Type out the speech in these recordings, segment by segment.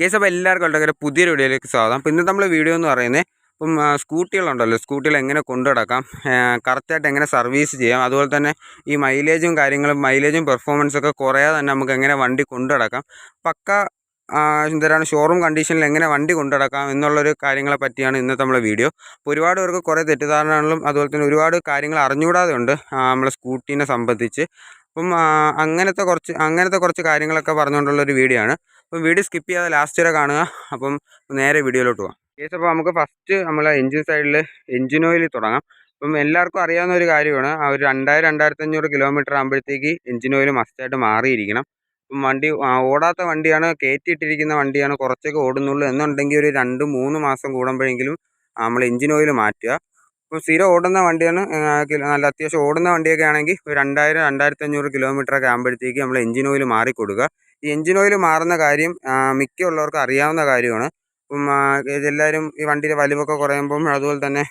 Case അപ്പോൾ എല്ലാവർക്കും വളരെ പുതിയൊരു വീഡിയോയിലേക്ക് സ്വാഗതം. അപ്പോൾ ഇന്ന് നമ്മൾ വീഡിയോ എന്ന് പറയുന്നത് ഇപ്പം സ്കൂട്ടികളുണ്ടല്ലോ, സ്കൂട്ടികൾ എങ്ങനെ കൊണ്ടു നടക്കാം, കറക്റ്റായിട്ട് എങ്ങനെ സർവീസ് ചെയ്യാം, അതുപോലെ തന്നെ ഈ മൈലേജും കാര്യങ്ങളും മൈലേജും പെർഫോമൻസൊക്കെ കുറയാതെ തന്നെ നമുക്ക് എങ്ങനെ വണ്ടി കൊണ്ടു നടക്കാം, പക്ക എന്താണ് ഷോറൂം കണ്ടീഷനിൽ എങ്ങനെ വണ്ടി കൊണ്ടു നടക്കാം എന്നുള്ളൊരു കാര്യങ്ങളെ പറ്റിയാണ് ഇന്നത്തെ നമ്മളെ വീഡിയോ. അപ്പോൾ ഒരുപാട് പേർക്ക് കുറേ തെറ്റിദ്ധാരണകളും അതുപോലെ തന്നെ ഒരുപാട് കാര്യങ്ങൾ അറിഞ്ഞുകൂടാതെ ഉണ്ട് നമ്മളെ സ്കൂട്ടീനെ സംബന്ധിച്ച്. അപ്പം അങ്ങനത്തെ കുറച്ച് കാര്യങ്ങളൊക്കെ പറഞ്ഞുകൊണ്ടുള്ളൊരു വീഡിയോ ആണ്. അപ്പം വീഡിയോ സ്കിപ്പ് ചെയ്യാതെ ലാസ്റ്റ് വരെ കാണുക. അപ്പം നേരെ വീഡിയോയിലോട്ട് പോകാം. കേസ് അപ്പോൾ നമുക്ക് ഫസ്റ്റ് നമ്മളെ എൻജിൻ സൈഡിൽ എൻജിൻ ഓയിൽ തുടങ്ങാം. അപ്പം എല്ലാവർക്കും അറിയാവുന്ന ഒരു കാര്യമാണ്, ആ ഒരു 2000-2500 കിലോമീറ്റർ ആകുമ്പോഴത്തേക്ക് എൻജിൻ ഓയിൽ മസ്റ്റായിട്ട് മാറിയിരിക്കണം. അപ്പം വണ്ടി ഓടാത്ത വണ്ടിയാണ്, കയറ്റിയിട്ടിരിക്കുന്ന വണ്ടിയാണ്, കുറച്ചൊക്കെ ഓടുന്നുള്ളൂ എന്നുണ്ടെങ്കിൽ ഒരു 2-3 മാസം കൂടുമ്പോഴെങ്കിലും നമ്മൾ എൻജിൻ ഓയിൽ മാറ്റുക. ഇപ്പോൾ സ്ഥിരം ഓടുന്ന വണ്ടിയാണ്, നല്ല അത്യാവശ്യം ഓടുന്ന വണ്ടിയൊക്കെ ആണെങ്കിൽ ഒരു 2000-2500 കിലോമീറ്ററൊക്കെ ആകുമ്പോഴത്തേക്ക് നമ്മൾ എൻജിൻ ഓയിൽ മാറി കൊടുക്കുക. ഈ എൻജിൻ ഓയിൽ മാറുന്ന കാര്യം മിക്കുള്ളവർക്ക് അറിയാവുന്ന കാര്യമാണ്. ഇപ്പം എല്ലാവരും ഈ വണ്ടിയുടെ വലിവൊക്കെ കുറയുമ്പം അതുപോലെ തന്നെ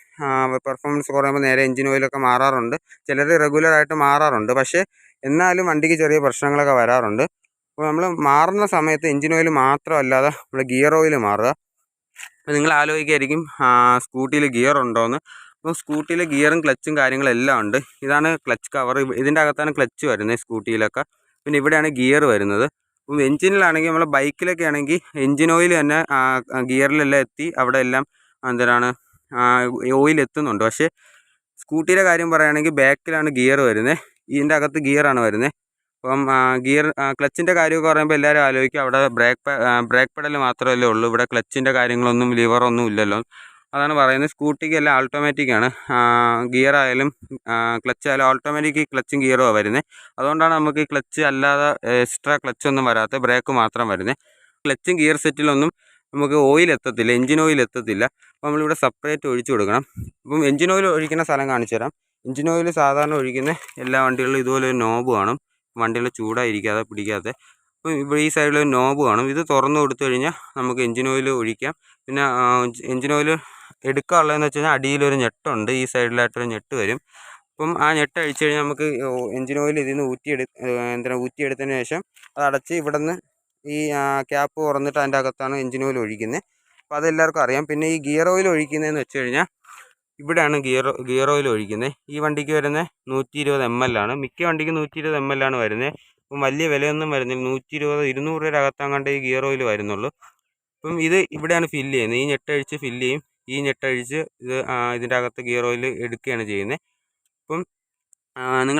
പെർഫോമൻസ് കുറയുമ്പോൾ നേരെ എൻജിൻ ഓയിലൊക്കെ മാറാറുണ്ട്. ചിലർ റെഗുലറായിട്ട് മാറാറുണ്ട്. പക്ഷേ എന്നാലും വണ്ടിക്ക് ചെറിയ പ്രശ്നങ്ങളൊക്കെ വരാറുണ്ട്. അപ്പോൾ നമ്മൾ മാറുന്ന സമയത്ത് എൻജിൻ ഓയിൽ മാത്രമല്ലാതെ നമ്മൾ ഗിയർ ഓയിൽ മാറുക. അപ്പോൾ നിങ്ങൾ ആലോചിക്കുകയായിരിക്കും സ്കൂട്ടിയിൽ ഗിയർ ഉണ്ടോയെന്ന്. അപ്പോൾ സ്കൂട്ടിയിൽ ഗിയറും ക്ലച്ചും കാര്യങ്ങളെല്ലാം ഉണ്ട്. ഇതാണ് ക്ലച്ച് കവർ, ഇതിൻ്റെ അകത്താണ് ക്ലച്ച് വരുന്നത് സ്കൂട്ടിയിലൊക്കെ. പിന്നെ ഇവിടെയാണ് ഗിയർ വരുന്നത്. അപ്പം എൻജിനിലാണെങ്കിൽ നമ്മളെ ബൈക്കിലൊക്കെ ആണെങ്കിൽ എൻജിൻ ഓയിൽ തന്നെ ഗിയറിലെല്ലാം എത്തി അവിടെ എല്ലാം എന്തിനാണ് ഓയിൽ എത്തുന്നുണ്ട്. പക്ഷേ സ്കൂട്ടിയുടെ കാര്യം പറയുകയാണെങ്കിൽ ബാക്കിലാണ് ഗിയർ വരുന്നത്, ഇതിൻ്റെ അകത്ത് ഗിയറാണ് വരുന്നത്. അപ്പം ക്ലച്ചിൻ്റെ കാര്യമൊക്കെ പറയുമ്പോൾ എല്ലാവരും ആലോചിക്കും അവിടെ ബ്രേക്ക് പെഡൽ മാത്രമല്ലേ ഉള്ളൂ, ഇവിടെ ക്ലച്ചിൻ്റെ കാര്യങ്ങളൊന്നും ലിവറൊന്നും ഇല്ലല്ലോ. അതാണ് പറയുന്നത്. സ്കൂട്ടിക്ക് എല്ലാം ഓട്ടോമാറ്റിക്കാണ്, ഗിയർ ആയാലും ക്ലച്ച് ആയാലും ഓട്ടോമാറ്റിക് ക്ലച്ചും ഗിയറുമാണ് വരുന്നത്. അതുകൊണ്ടാണ് നമുക്ക് ഈ ക്ലച്ച് അല്ലാതെ എക്സ്ട്രാ ക്ലച്ചൊന്നും വരാത്ത, ബ്രേക്ക് മാത്രം വരുന്നത്. ക്ലച്ചും ഗിയർ സെറ്റിലൊന്നും നമുക്ക് ഓയിൽ എത്തത്തില്ല, എൻജിൻ ഓയിൽ എത്തത്തില്ല. അപ്പോൾ നമ്മളിവിടെ സെപ്പറേറ്റ് ഒഴിച്ചു കൊടുക്കണം. അപ്പം എൻജിൻ ഓയിൽ ഒഴിക്കുന്ന സ്ഥലം കാണിച്ചു തരാം. എൻജിൻ ഓയിൽ സാധാരണ ഒഴിക്കുന്ന എല്ലാ വണ്ടികളിലും ഇതുപോലെ ഒരു നോബ് കാണും, വണ്ടികൾ ചൂടായിരിക്കാതെ പിടിക്കാതെ. അപ്പോൾ ഇവിടെ ഈ സൈഡിൽ ഒരു നോബ് കാണും, ഇത് തുറന്നു കൊടുത്തു കഴിഞ്ഞാൽ നമുക്ക് എൻജിൻ ഓയിൽ ഒഴിക്കാം. പിന്നെ എൻജിൻ ഓയിൽ എടുക്കാനുള്ളതെന്ന് വെച്ച് കഴിഞ്ഞാൽ അടിയിലൊരു ഞെട്ടുണ്ട്, ഈ സൈഡിലായിട്ടൊരു ഞെട്ട് വരും. അപ്പം ആ ഞെട്ട് അഴിച്ചു കഴിഞ്ഞാൽ നമുക്ക് എൻജിൻ ഓയിൽ ഇതിൽ നിന്ന് ഊറ്റിയെടുത്തതിന് ശേഷം അത് അടച്ച് ഇവിടെ നിന്ന് ഈ ക്യാപ്പ് തുറന്നിട്ട് അതിൻ്റെ അകത്താണ് എൻജിൻ ഓയിൽ ഒഴിക്കുന്നത്. അപ്പോൾ അതെല്ലാവർക്കും അറിയാം. പിന്നെ ഈ ഗിയർ ഓയിൽ ഒഴിക്കുന്നതെന്ന് വെച്ച് കഴിഞ്ഞാൽ ഇവിടെയാണ് ഗിയർ ഓയിൽ ഒഴിക്കുന്നത്. ഈ വണ്ടിക്ക് വരുന്നത് 120 ml ആണ്, മിക്ക വണ്ടിക്ക് 120 ml ആണ് വരുന്നത്. അപ്പം വലിയ വിലയൊന്നും വരുന്നില്ല, 120-200 രൂപയുടെ അകത്തങ്ങാണ്ട് ഈ ഗിയർ ഓയിൽ വരുന്നുള്ളൂ. അപ്പം ഇത് ഇവിടെയാണ് ഫില്ല് ചെയ്യുന്നത്, ഈ ഞെട്ടഴിച്ച് ഫില്ല് ചെയ്യും, ഈ ഞെട്ടഴിച്ച് ഇതിൻ്റെ അകത്ത് ഗിയർ ഓയിൽ എടുക്കുകയാണ് ചെയ്യുന്നത്. അപ്പം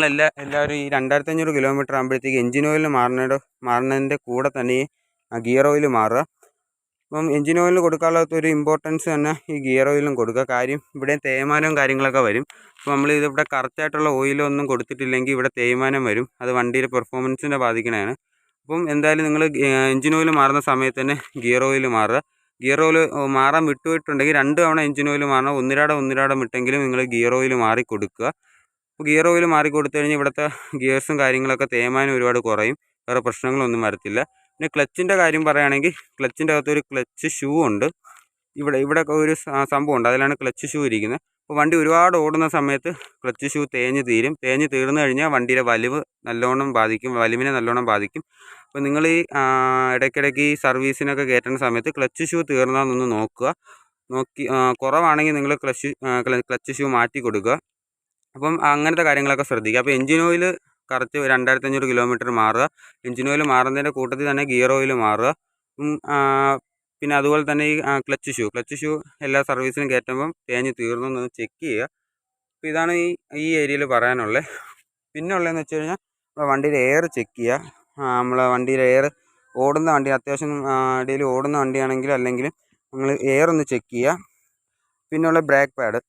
എല്ലാവരും ഈ 2500 കിലോമീറ്റർ ആകുമ്പോഴത്തേക്ക് എൻജിൻ ഓയിൽ മാറുന്നതിൻ്റെ കൂടെ തന്നെ ഈ ഗിയർ ഓയിൽ മാറുക. അപ്പം എൻജിൻ ഓയിലിന് കൊടുക്കാനുള്ളത് ഒരു ഇമ്പോർട്ടൻസ് തന്നെ ഈ ഗിയർ ഓയിലും കൊടുക്കുക. കാര്യം ഇവിടെ തേയ്മാനവും കാര്യങ്ങളൊക്കെ വരും. അപ്പോൾ നമ്മൾ ഇതിവിടെ കറക്റ്റായിട്ടുള്ള ഓയിലൊന്നും കൊടുത്തിട്ടില്ലെങ്കിൽ ഇവിടെ തേയ്മാനം വരും, അത് വണ്ടിയുടെ പെർഫോമൻസിനെ ബാധിക്കണതാണ്. അപ്പം എന്തായാലും നിങ്ങൾ എൻജിൻ ഓയിൽ മാറുന്ന സമയത്ത് തന്നെ ഗിയർ ഓയിൽ മാറുക. ഗിയർ ഓയിൽ മാറാൻ വിട്ടുപോയിട്ടുണ്ടെങ്കിൽ 2 തവണ എൻജിൻ ഓയിൽ മാറണം, ഒന്നിരാടം വിട്ടെങ്കിലും നിങ്ങൾ ഗിയർ ഓയിൽ മാറി കൊടുക്കുക. അപ്പോൾ ഗിയർ ഓയിൽ മാറി കൊടുത്തു കഴിഞ്ഞാൽ ഇവിടുത്തെ ഗിയേഴ്സും കാര്യങ്ങളൊക്കെ തേയ്മാനം ഒരുപാട് കുറയും, വേറെ പ്രശ്നങ്ങളൊന്നും വരത്തില്ല. പിന്നെ ക്ലച്ചിൻ്റെ കാര്യം പറയുകയാണെങ്കിൽ ക്ലച്ചിൻ്റെ അകത്തൊരു ക്ലച്ച് ഷൂ ഉണ്ട്, ഇവിടെ ഒരു സംഭവം ഉണ്ട്, അതിലാണ് ക്ലച്ച് ഷൂ ഇരിക്കുന്നത്. അപ്പോൾ വണ്ടി ഒരുപാട് ഓടുന്ന സമയത്ത് ക്ലച്ച് ഷൂ തേഞ്ഞ് തീർന്നു കഴിഞ്ഞാൽ വണ്ടിയുടെ വലിവിനെ നല്ലോണം ബാധിക്കും. അപ്പോൾ നിങ്ങൾ ഈ ഇടയ്ക്കിടയ്ക്ക് ഈ സർവീസിനൊക്കെ കയറ്റുന്ന സമയത്ത് ക്ലച്ച് ഷൂ തീർന്നാന്നൊന്ന് നോക്കി കുറവാണെങ്കിൽ നിങ്ങൾ ക്ലച്ച് ഷൂ മാറ്റി കൊടുക്കുക. അപ്പം അങ്ങനത്തെ കാര്യങ്ങളൊക്കെ ശ്രദ്ധിക്കുക. അപ്പോൾ എൻജിൻ ഓയിൽ കറക്റ്റ് 2500 കിലോമീറ്റർ മാറുക, എൻജിൻ ഓയിൽ മാറുന്നതിൻ്റെ കൂട്ടത്തിൽ തന്നെ ഗിയർ ഓയിൽ മാറുക. പിന്നെ അതുപോലെ തന്നെ ഈ ക്ലച്ച് ഷൂ എല്ലാ സർവീസിനും കയറ്റുമ്പം തേഞ്ഞ് തീർന്നൊന്ന് ചെക്ക് ചെയ്യുക. അപ്പോൾ ഇതാണ് ഈ ഏരിയയിൽ പറയാനുള്ളത്. പിന്നെ ഉള്ളതെന്ന് വെച്ച് കഴിഞ്ഞാൽ വണ്ടിയുടെ എയർ ചെക്ക് ചെയ്യുക. നമ്മളെ വണ്ടിയുടെ എയർ ഓടുന്ന വണ്ടി, അത്യാവശ്യം ഡെയിലി ഓടുന്ന വണ്ടിയാണെങ്കിൽ അല്ലെങ്കിൽ നിങ്ങൾ എയർ ഒന്ന് ചെക്ക് ചെയ്യുക. പിന്നെയുള്ള ബ്രേക്ക് പാഡ്.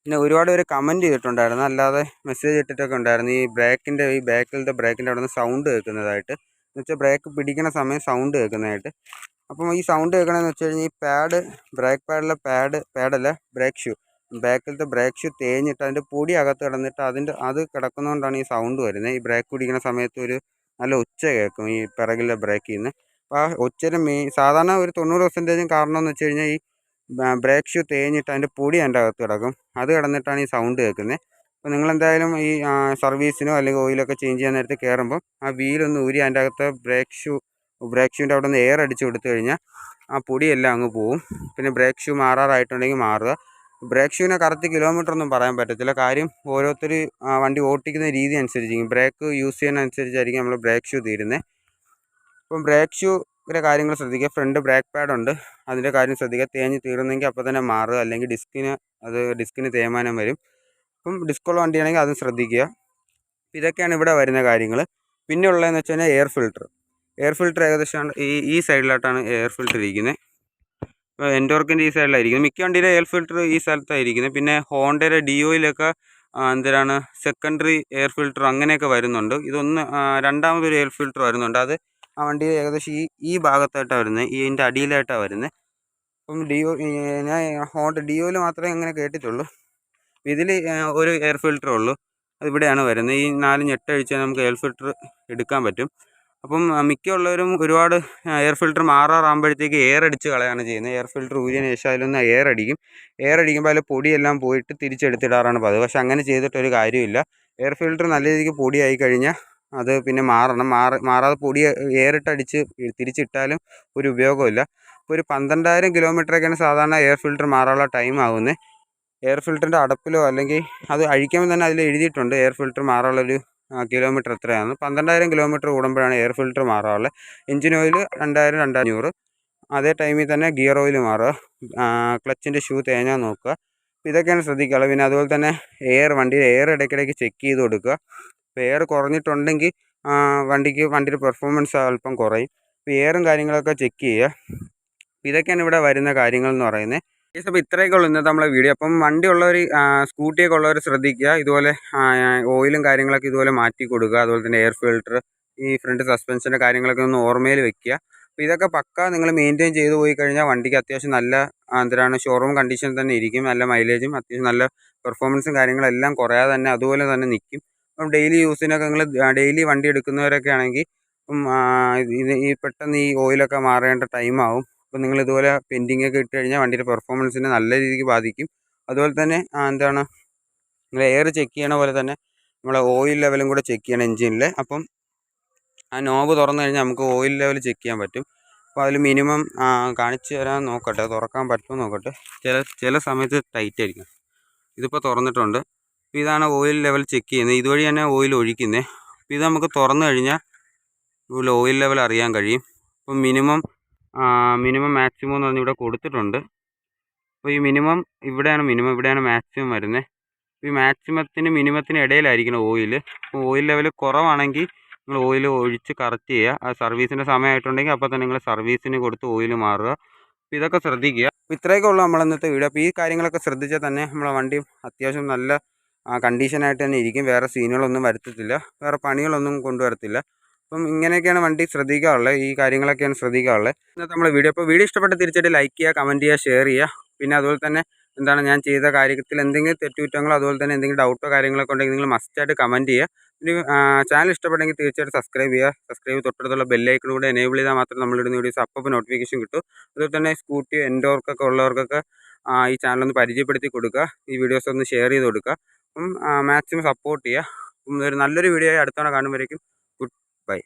പിന്നെ ഒരുപാട് പേര് കമൻറ്റ് ചെയ്തിട്ടുണ്ടായിരുന്നു, അല്ലാതെ മെസ്സേജ് ഇട്ടിട്ടൊക്കെ ഉണ്ടായിരുന്നു, ഈ ബാക്കിലത്തെ ബ്രേക്കിൻ്റെ അവിടെ നിന്ന് സൗണ്ട് കേൾക്കുന്നതായിട്ട്. എന്ന് വെച്ചാൽ ബ്രേക്ക് പിടിക്കുന്ന സമയം സൗണ്ട് കേൾക്കുന്നതായിട്ട്. അപ്പം ഈ സൗണ്ട് കേൾക്കണമെന്ന് വെച്ച് കഴിഞ്ഞാൽ ഈ ബ്രേക്ക് പാഡല്ല ബ്രേക്ക് ഷൂ, ബാക്കിലത്തെ ബ്രേക്ക് ഷൂ തേഞ്ഞിട്ട് അതിൻ്റെ പൊടി അകത്ത് കിടന്നിട്ട് അത് കിടക്കുന്നതുകൊണ്ടാണ് ഈ സൗണ്ട് വരുന്നത്. ഈ ബ്രേക്ക് പിടിക്കുന്ന സമയത്ത് ഒരു നല്ല ഒച്ച കേൾക്കും ഈ പിറകിലെ ബ്രേക്കിൽ നിന്ന്. അപ്പോൾ ആ ഒച്ചയുടെ സാധാരണ ഒരു 90% കാരണം എന്ന് വെച്ച് കഴിഞ്ഞാൽ ഈ ബ്രേക്ക് ഷൂ തേഞ്ഞിട്ട് അതിൻ്റെ പൊടി അതിൻ്റെ അകത്ത് കിടക്കും, അത് കിടന്നിട്ടാണ് ഈ സൗണ്ട് കേൾക്കുന്നത്. അപ്പോൾ നിങ്ങളെന്തായാലും ഈ സർവീസിനോ അല്ലെങ്കിൽ ഓയിലൊക്കെ ചേഞ്ച് ചെയ്യാൻ നേരത്ത് കയറുമ്പം ആ വീലൊന്ന് ഊരി അതിൻ്റെ അകത്ത് ബ്രേക്ക് ഷൂ ബ്രേക്ക് ഷൂവിൻ്റെ അവിടെ നിന്ന് എയർ അടിച്ച് കൊടുത്തു കഴിഞ്ഞാൽ ആ പൊടിയെല്ലാം അങ്ങ് പോവും. പിന്നെ ബ്രേക്ക് ഷൂ മാറാറായിട്ടുണ്ടെങ്കിൽ മാറുക. ബ്രേക്ക് ഷൂവിനെ കറക്റ്റ് കിലോമീറ്റർ ഒന്നും പറയാൻ പറ്റത്തില്ല. കാര്യം ഓരോരുത്തർ വണ്ടി ഓട്ടിക്കുന്ന രീതി അനുസരിച്ചിരിക്കും. ബ്രേക്ക് യൂസ് ചെയ്യുന്നതനുസരിച്ചായിരിക്കും നമ്മൾ ബ്രേക്ക് ഷൂ തീരുന്നത്. അപ്പം ബ്രേക്ക് ഷൂവിൻ്റെ കാര്യങ്ങൾ ശ്രദ്ധിക്കുക. ഫ്രണ്ട് ബ്രേക്ക് പാഡുണ്ട്, അതിൻ്റെ കാര്യം ശ്രദ്ധിക്കുക. തേഞ്ഞ് തീർന്നെങ്കിൽ അപ്പോൾ തന്നെ മാറുക, അല്ലെങ്കിൽ ഡിസ്കിന് തേയ്മാനം വരും. അപ്പം ഡിസ്കുള്ള വണ്ടിയാണെങ്കിൽ അതും ശ്രദ്ധിക്കുക. ഇതൊക്കെയാണ് ഇവിടെ വരുന്ന കാര്യങ്ങൾ. പിന്നെ ഉള്ളതെന്ന് വെച്ച് കഴിഞ്ഞാൽ എയർ ഫിൽറ്റർ ഏകദേശം ഈ സൈഡിലായിട്ടാണ് എയർ ഫിൽറ്റർ ഇരിക്കുന്നത്. ഇപ്പോൾ എൻടോർക്കിൻ്റെ ഈ സൈഡിലായിരിക്കുന്നത്. മിക്ക വണ്ടിയിലെ എയർ ഫിൽറ്റർ ഈ സ്ഥലത്തായിരിക്കുന്നത്. പിന്നെ ഹോണ്ടയുടെ ഡിയോയിലൊക്കെ സെക്കൻഡറി എയർ ഫിൽറ്റർ അങ്ങനെയൊക്കെ വരുന്നുണ്ട്. രണ്ടാമതൊരു എയർ ഫിൽറ്റർ വരുന്നുണ്ട്. അത് ആ വണ്ടിയിൽ ഏകദേശം ഈ ഭാഗത്തായിട്ടാണ് വരുന്നത്, ഇതിൻ്റെ അടിയിലായിട്ടാണ് വരുന്നത്. അപ്പം ഞാൻ ഡിയോയിൽ മാത്രമേ അങ്ങനെ കേട്ടിട്ടുള്ളൂ. ഇതിൽ ഒരു എയർ ഫിൽറ്റർ ഉള്ളൂ, അതിവിടെയാണ് വരുന്നത്. ഈ 4 ഞെട്ടഴിച്ചാൽ നമുക്ക് എയർ ഫിൽറ്റർ എടുക്കാൻ പറ്റും. അപ്പം മിക്കുള്ളവരും ഒരുപാട് എയർ ഫിൽറ്റർ മാറാറാകുമ്പോഴത്തേക്ക് എയർ അടിച്ച് കളയാണ് ചെയ്യുന്നത്. എയർ ഫിൽറ്റർ ഊരിയതിന് ശേഷം അതിലൊന്ന് എയർ അടിക്കുമ്പോൾ അതിൽ പൊടിയെല്ലാം പോയിട്ട് തിരിച്ചെടുത്തിടാറാണ് പതിവ്. പക്ഷെ അങ്ങനെ ചെയ്തിട്ടൊരു കാര്യമില്ല. എയർ ഫിൽറ്റർ നല്ല രീതിക്ക് പൊടിയായി കഴിഞ്ഞാൽ അത് പിന്നെ മാറാതെ പൊടി എയറിട്ടടിച്ച് തിരിച്ചിട്ടാലും ഒരു ഉപയോഗമില്ല. ഇപ്പോൾ ഒരു 12,000 കിലോമീറ്ററൊക്കെയാണ് സാധാരണ എയർ ഫിൽറ്റർ മാറാനുള്ള ടൈം ആകുന്നത്. എയർ ഫിൽറ്ററിൻ്റെ അടപ്പിലോ അല്ലെങ്കിൽ അത് അഴിക്കുമ്പോൾ തന്നെ അതിൽ എഴുതിയിട്ടുണ്ട് എയർ ഫിൽറ്റർ മാറാനുള്ളൊരു കിലോമീറ്റർ എത്രയാണ്. 12,000 കിലോമീറ്റർ കൂടുമ്പോഴാണ് എയർ ഫിൽറ്റർ മാറാറുള്ളത്. Engine oil 2,000-2,500. അതേ ടൈമിൽ തന്നെ ഗിയർ ഓയിൽ മാറുക. ക്ലച്ചിൻ്റെ ഷൂ തേഞ്ഞാൽ നോക്കുക. ഇതൊക്കെയാണ് ശ്രദ്ധിക്കാനുള്ളത്. പിന്നെ അതുപോലെ തന്നെ വണ്ടിയിൽ എയർ ഇടയ്ക്കിടയ്ക്ക് ചെക്ക് ചെയ്ത് കൊടുക്കുക. ഇപ്പോൾ എയർ കുറഞ്ഞിട്ടുണ്ടെങ്കിൽ വണ്ടിയുടെ പെർഫോമൻസ് അല്പം കുറയും. ഇപ്പോൾ എയറും കാര്യങ്ങളൊക്കെ ചെക്ക് ചെയ്യുക. ഇതൊക്കെയാണ് ഇവിടെ വരുന്ന കാര്യങ്ങൾ എന്ന് പറയുന്നത്. അപ്പോൾ ഇത്രയൊക്കെ ഉള്ളൂ ഇന്നത്തെ നമ്മളെ വീഡിയോ. അപ്പം വണ്ടി ഉള്ളവർ സ്കൂട്ടിയൊക്കെ ഉള്ളവർ ശ്രദ്ധിക്കുക. ഇതുപോലെ ഓയിലും കാര്യങ്ങളൊക്കെ ഇതുപോലെ മാറ്റി കൊടുക്കുക. അതുപോലെ തന്നെ എയർ ഫിൽറ്റർ, ഈ ഫ്രണ്ട് സസ്പെൻഷൻ്റെ കാര്യങ്ങളൊക്കെ ഒന്ന് ഓർമ്മയിൽ വെക്കുക. അപ്പോൾ ഇതൊക്കെ പക്ക നിങ്ങൾ മെയിൻറ്റെയിൻ ചെയ്ത് പോയി കഴിഞ്ഞാൽ വണ്ടിക്ക് അത്യാവശ്യം നല്ല ഷോറൂം കണ്ടീഷനിൽ തന്നെ ഇരിക്കും. നല്ല മൈലേജും അത്യാവശ്യം നല്ല പെർഫോമൻസും കാര്യങ്ങളെല്ലാം കുറയാതെ തന്നെ അതുപോലെ തന്നെ നിൽക്കും. അപ്പം ഡെയിലി യൂസിനൊക്കെ നിങ്ങൾ ഡെയിലി വണ്ടി എടുക്കുന്നവരൊക്കെ ആണെങ്കിൽ പെട്ടെന്ന് ഈ ഓയിലൊക്കെ മാറേണ്ട ടൈമാവും. അപ്പോൾ നിങ്ങൾ ഇതുപോലെ പെൻഡിങ് ഒക്കെ ഇട്ട് കഴിഞ്ഞാൽ വണ്ടിയുടെ പെർഫോമൻസിനെ നല്ല രീതിക്ക് ബാധിക്കും. അതുപോലെ തന്നെ നിങ്ങൾ എയർ ചെക്ക് ചെയ്യണ പോലെ തന്നെ നമ്മളെ ഓയിൽ ലെവലും കൂടെ ചെക്ക് ചെയ്യണം എഞ്ചിനിൽ. അപ്പം ആ നോബ് തുറന്നു കഴിഞ്ഞാൽ നമുക്ക് ഓയിൽ ലെവൽ ചെക്ക് ചെയ്യാൻ പറ്റും. അപ്പോൾ അതിൽ മിനിമം കാണിച്ചു തരാൻ നോക്കട്ടെ, തുറക്കാൻ പറ്റുമോ നോക്കട്ടെ. ചില സമയത്ത് ടൈറ്റ് ആയിരിക്കും. ഇതിപ്പോൾ തുറന്നിട്ടുണ്ട്. അപ്പോൾ ഇതാണ് ഓയിൽ ലെവൽ ചെക്ക് ചെയ്യുന്നത്. ഇതുവഴി തന്നെ ഓയിൽ ഒഴിക്കുന്നത്. അപ്പോൾ ഇത് നമുക്ക് തുറന്നു കഴിഞ്ഞാൽ ഇതുപോലെ ഓയിൽ ലെവൽ അറിയാൻ കഴിയും. അപ്പം മിനിമം മാക്സിമം എന്ന് പറഞ്ഞ് ഇവിടെ കൊടുത്തിട്ടുണ്ട്. അപ്പോൾ ഈ ഇവിടെയാണ് മാക്സിമം വരുന്നത്. ഈ മിനിമത്തിന് ഇടയിലായിരിക്കണം ഓയിൽ. അപ്പോൾ ഓയിൽ ലെവൽ കുറവാണെങ്കിൽ നിങ്ങൾ ഓയിൽ ഒഴിച്ച് കറക്റ്റ് ചെയ്യുക. ആ സർവീസിൻ്റെ സമയമായിട്ടുണ്ടെങ്കിൽ അപ്പോൾ തന്നെ നിങ്ങൾ സർവീസിന് കൊടുത്ത് ഓയിൽ മാറുക. അപ്പോൾ ഇതൊക്കെ ശ്രദ്ധിക്കുക. അപ്പോൾ ഇത്രയൊക്കെ ഉള്ളൂ നമ്മൾ ഇന്നത്തെ വീഡിയോ. അപ്പോൾ ഈ കാര്യങ്ങളൊക്കെ ശ്രദ്ധിച്ചാൽ തന്നെ നമ്മളെ വണ്ടി അത്യാവശ്യം നല്ല കണ്ടീഷനായിട്ട് തന്നെ ഇരിക്കും. വേറെ സീനുകളൊന്നും വരുത്തത്തില്ല, വേറെ പണികളൊന്നും കൊണ്ടുവരത്തില്ല. അപ്പം ഇങ്ങനെയൊക്കെയാണ് വണ്ടി ശ്രദ്ധിക്കാറുള്ളത്. ഈ കാര്യങ്ങളൊക്കെയാണ് ശ്രദ്ധിക്കാറുള്ളത് ഇന്നത്തെ നമ്മുടെ വീഡിയോ. അപ്പോൾ വീഡിയോ ഇഷ്ടപ്പെട്ട് തീർച്ചയായിട്ടും ലൈക്ക് ചെയ്യുക, കമൻറ്റ് ചെയ്യുക, ഷെയർ ചെയ്യുക. പിന്നെ അതുപോലെ തന്നെ ഞാൻ ചെയ്ത കാര്യത്തിൽ എന്തെങ്കിലും തെറ്റുകുറ്റങ്ങളോ അതുപോലെ തന്നെ എന്തെങ്കിലും ഡൗട്ടോ കാര്യങ്ങളൊക്കെ ഉണ്ടെങ്കിൽ നിങ്ങൾ മസ്റ്റായിട്ട് കമൻറ്റ് ചെയ്യുക. പിന്നെ ചാനൽ ഇഷ്ടപ്പെട്ടെങ്കിൽ തീർച്ചയായിട്ടും സബ്സ്ക്രൈബ് ചെയ്യുക. സബ്സ്ക്രൈബ് തൊട്ടടുത്തുള്ള ബെല്ലൈക്കൺ കൂടെ എനേബിൾ ചെയ്താൽ മാത്രമേ നമ്മളിടുന്ന വീഡിയോസ് അപ്പോൾ നോട്ടിഫിക്കേഷൻ കിട്ടും. അതുപോലെ തന്നെ സ്കൂട്ടി എൻടോർക്കൊക്കെ ഉള്ളവർക്കൊക്കെ ഈ ചാനലൊന്ന് പരിചയപ്പെടുത്തി കൊടുക്കുക. ഈ വീഡിയോസ് ഒന്ന് ഷെയർ ചെയ്ത് കൊടുക്കുക. അപ്പം മാക്സിമം സപ്പോർട്ട് ചെയ്യുക. അപ്പം നല്ലൊരു വീഡിയോ ആയി അടുത്തവണ കാണുമ്പോഴേക്കും ഗുഡ് ബൈ.